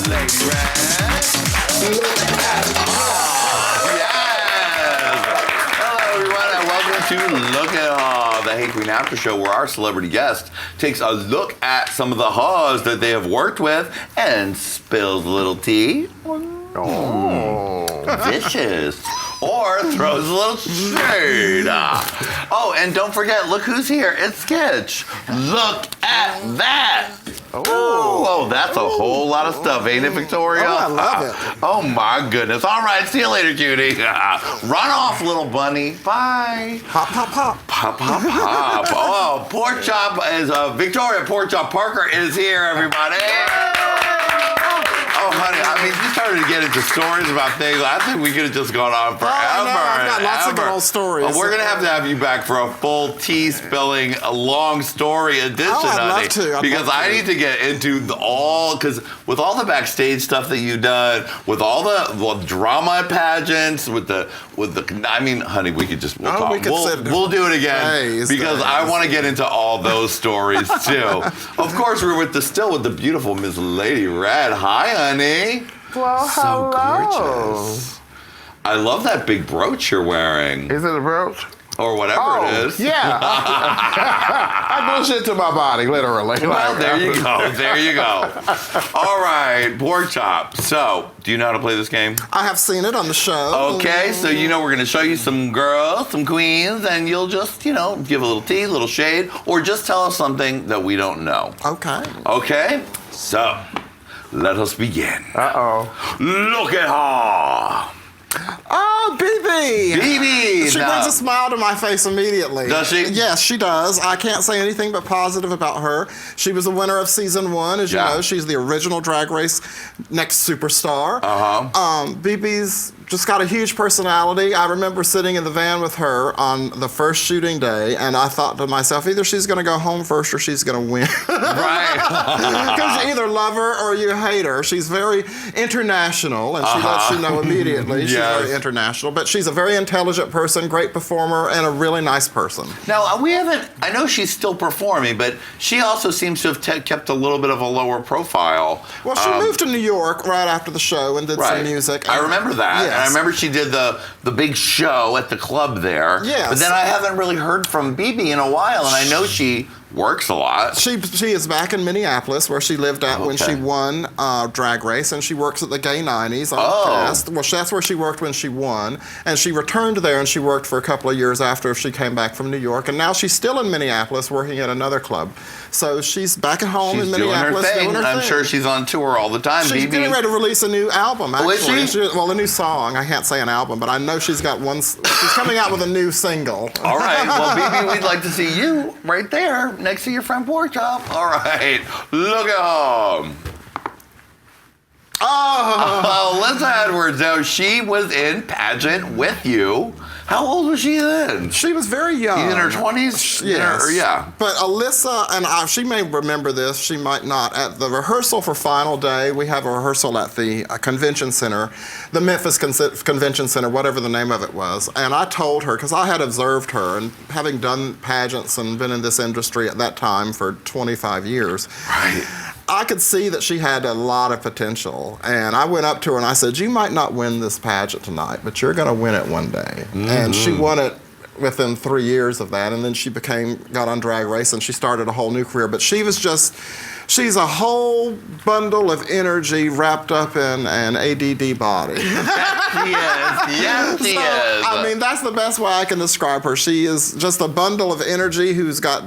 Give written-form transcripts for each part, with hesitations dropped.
Lady Red. To Look at the Hey Qween After Show, where our celebrity guest takes a look at some of the haws that they have worked with and spills a little tea. Vicious. Or throws a little shade. Oh, and don't forget, look who's here. It's Sketch. Look at that. Oh, that's a whole lot of stuff, ain't it, Victoria? Oh, I love it. Oh, my goodness. All right, see you later, cutie. Run off, little bunny. Bye. Pop, pop, pop. Pop, pop, pop. Oh, Pork Chop is, Victoria PORKCHOP PARKER is here, everybody. Oh, honey, I mean, you started to get into stories about things. I think we could have just gone on forever. Oh, no, I've got lots of good old stories. We're going to have you back for a full tea-spilling, a long story edition, I'd honey. love to. Because I need to get into because with all the backstage stuff that you've done, with all the drama at pageants, with the, I mean, honey, we could just, we'll talk. We'll do it again because I want to get into all those stories too. Of course, we're still with the beautiful Miss Lady Red. Hi, honey. Well, So hello. gorgeous. I love that big brooch you're wearing. Is it a brooch? Or whatever it is. Yeah. I glue shit to my body, literally. Well, there you go. There you go. All right, Pork Chop. So, do you know how to play this game? I have seen it on the show. Okay, so you know we're going to show you some girls, some queens, and you'll just, give a little tea, a little shade, or just tell us something that we don't know. Okay. Okay? So, let us begin. Uh-oh. Look at her. Oh, BB! BB! She brings a smile to my face immediately. Does she? Yes, she does. I can't say anything but positive about her. She was a winner of season 1, as you know. She's the original Drag Race Next Superstar. BB's just got a huge personality. I remember sitting in the van with her on the first shooting day, and I thought to myself, either she's going to go home first or she's going to win. Right. Because you either love her or you hate her. She's very international, and she lets you know immediately. She's very international, but she's a very intelligent person, great performer, and a really nice person. Now, I know she's still performing, but she also seems to have kept a little bit of a lower profile. Well, she moved to New York right after the show and did some music. I remember that. Yes. And I remember she did the big show at the club there. Yes. But then I haven't really heard from BB in a while, and I know she works a lot. She is back in Minneapolis, where she lived at when she won Drag Race, and she works at the Gay 90s on the cast. Well, that's where she worked when she won, and she returned there and she worked for a couple of years after she came back from New York, and now she's still in Minneapolis working at another club. So she's back at home in Minneapolis doing her thing. I'm sure she's on tour all the time. She's getting ready to release a new album, actually. Oh, is she? Well, a new song. I can't say an album, but I know she's got one. She's coming out with a new single. All right. Well, BB, we'd like to see you right there next to your friend Pork Chop. All right. Look at him. Oh, Liz Edwards. Now, she was in pageant with you. How old was she then? She was very young. In her 20s? Yes. Yeah. But Alyssa, and she may remember this, she might not. At the rehearsal for Final Day, we have a rehearsal at the convention center, the Memphis Convention Center, whatever the name of it was. And I told her, because I had observed her, and having done pageants and been in this industry at that time for 25 years. Right. I could see that she had a lot of potential. And I went up to her and I said, you might not win this pageant tonight, but you're going to win it one day. And she won it within 3 years of that. And then she got on Drag Race and she started a whole new career. But she's a whole bundle of energy wrapped up in an ADD body. Yes, she is. I mean, that's the best way I can describe her. She is just a bundle of energy who's got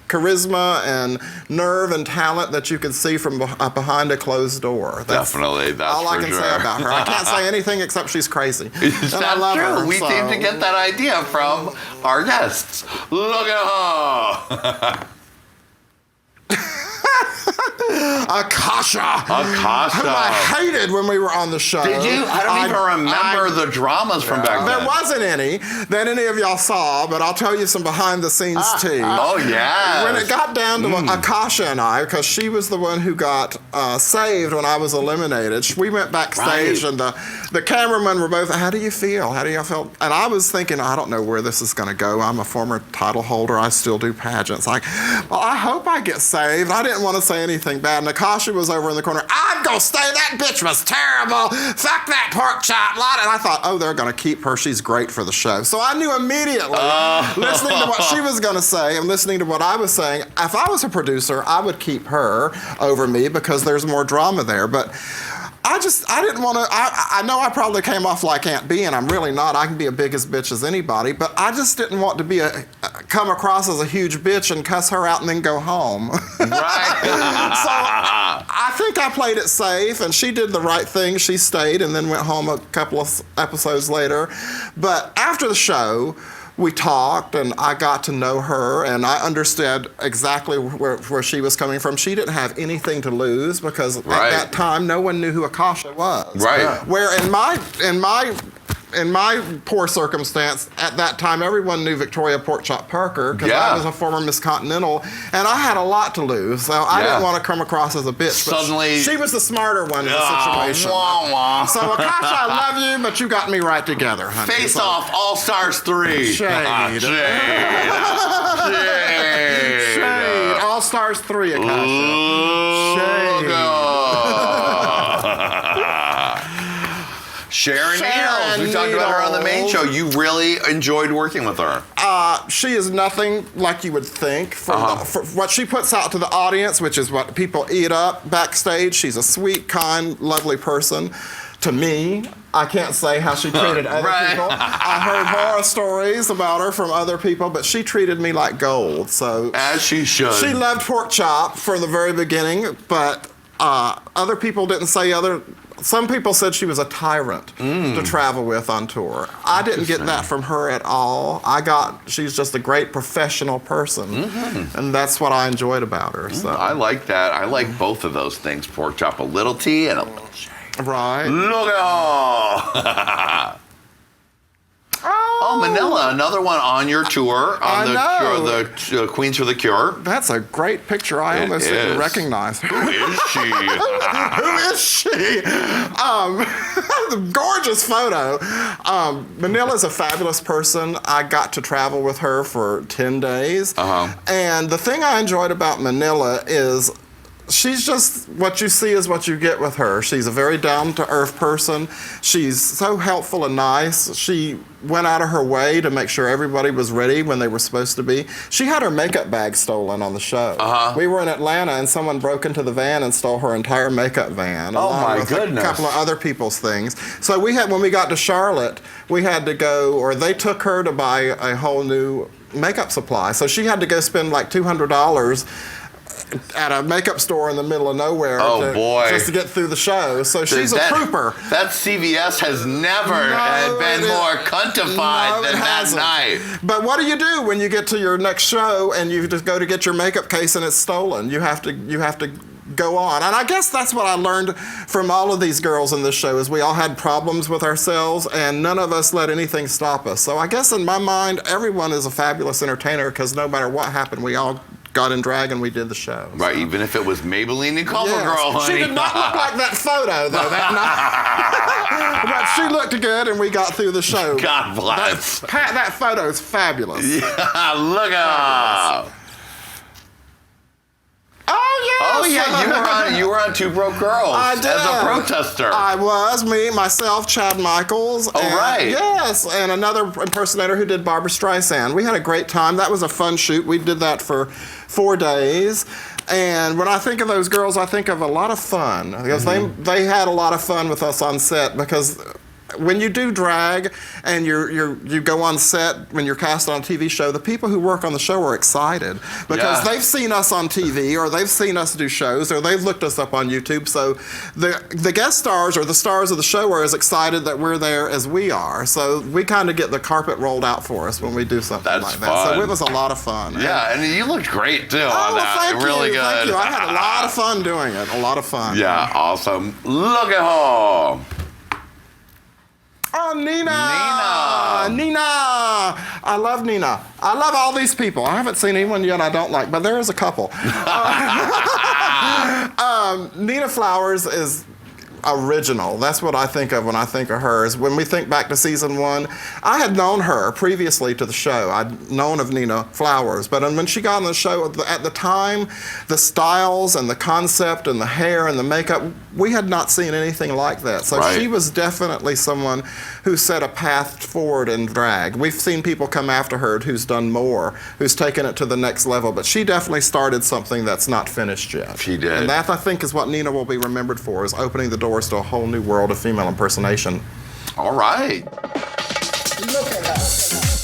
charisma and nerve and talent that you can see from behind a closed door. Definitely, that's all I can say about her. I can't say anything except she's crazy. That's I love true. her. We seem to get that idea from our guests. Look at her. Akasha. Akasha. Whom I hated when we were on the show. Did you? I don't even remember the dramas from back then. There wasn't any that any of y'all saw, but I'll tell you some behind the scenes tea. Oh, yeah. When it got down to Akasha and I, because she was the one who got saved when I was eliminated, we went backstage and the cameramen were both, how do you feel? How do you feel? And I was thinking, I don't know where this is going to go. I'm a former title holder. I still do pageants. Like, well, I hope I get saved. I didn't want to say anything bad. And Akasha was over in the corner. I'm going to stay. That bitch was terrible. Fuck that pork chop. And I thought, oh, they're going to keep her. She's great for the show. So I knew immediately, listening to what she was going to say and listening to what I was saying, if I was a producer, I would keep her over me because there's more drama there. But I didn't want to, I know I probably came off like Aunt B, and I'm really not. I can be a big as bitch as anybody, but I just didn't want to be come across as a huge bitch and cuss her out and then go home. Right. So I think I played it safe, and she did the right thing. She stayed and then went home a couple of episodes later. But after the show, we talked, and I got to know her, and I understood exactly where she was coming from. She didn't have anything to lose because at that time, no one knew who Akasha was. Right. Where in my poor circumstance, at that time, everyone knew Victoria PORKCHOP Parker because I was a former Miss Continental, and I had a lot to lose, so I didn't want to come across as a bitch. Suddenly, she was the smarter one in the situation. So Akasha, I love you, but you got me right together, honey. Face Off All Stars 3. Shade. Shade. All Stars 3, Akasha. Sharon Needles. We talked about her on the main show. You really enjoyed working with her. She is nothing like you would think for what she puts out to the audience, which is what people eat up backstage. She's a sweet, kind, lovely person. To me, I can't say how she treated other people. I heard horror stories about her from other people, but she treated me like gold. So as she should. She loved pork chop from the very beginning, but other people didn't say Some people said she was a tyrant to travel with on tour. I didn't get that from her at all. She's just a great professional person, and that's what I enjoyed about her. So. I like that. I like both of those things, pork chop, a little tea and a little shade. Right. Look at all. Oh, Manila, another one on your tour, on the Queens for the Cure. That's a great picture. I almost didn't recognize her. Who is she? Who is she? Gorgeous photo. Manila's a fabulous person. I got to travel with her for 10 days. And the thing I enjoyed about Manila is she's just, what you see is what you get with her. She's a very down-to-earth person. She's so helpful and nice. She went out of her way to make sure everybody was ready when they were supposed to be. She had her makeup bag stolen on the show. We were in Atlanta, and someone broke into the van and stole her entire makeup van. Oh, my goodness. A couple of other people's things. So when we got to Charlotte, we had to go, or they took her to buy a whole new makeup supply. So she had to go spend like $200 at a makeup store in the middle of nowhere just to get through the show. So she's a trooper. That CVS has never been more cuntified than that night. But what do you do when you get to your next show and you just go to get your makeup case and it's stolen? You have to go on. And I guess that's what I learned from all of these girls in this show is we all had problems with ourselves and none of us let anything stop us. So I guess in my mind, everyone is a fabulous entertainer because no matter what happened, we all got in drag and we did the show. Right, even if it was Maybelline and CoverGirl, honey. She did not look like that photo, though, that night. But she looked good and we got through the show. God bless. That photo is fabulous. Yeah, look out. Oh, yeah, you were on Two Broke Girls as a protester. I was, myself, Chad Michaels. Yes, and another impersonator who did Barbra Streisand. We had a great time. That was a fun shoot. We did that for 4 days. And when I think of those girls, I think of a lot of fun. Because they had a lot of fun with us on set because when you do drag and you go on set when you're cast on a TV show, the people who work on the show are excited because they've seen us on TV or they've seen us do shows or they've looked us up on YouTube. So the guest stars or the stars of the show are as excited that we're there as we are. So we kind of get the carpet rolled out for us when we do something like that. So it was a lot of fun. Yeah, and you looked great too on that. Thank you. Really good. Thank you. I had a lot of fun doing it. A lot of fun. Yeah, awesome. Look at her. Oh, Nina! I love Nina. I love all these people. I haven't seen anyone yet I don't like, but there is a couple. Nina Flowers is original. That's what I think of when I think of her. Is when we think back to season 1, I had known her previously to the show. I'd known of Nina Flowers, but when she got on the show, at the time, the styles and the concept and the hair and the makeup, we had not seen anything like that. So she was definitely someone who set a path forward in drag. We've seen people come after her who's done more, who's taken it to the next level, but she definitely started something that's not finished yet. She did. And that, I think, is what Nina will be remembered for, is opening the doors to a whole new world of female impersonation. All right. Look at that.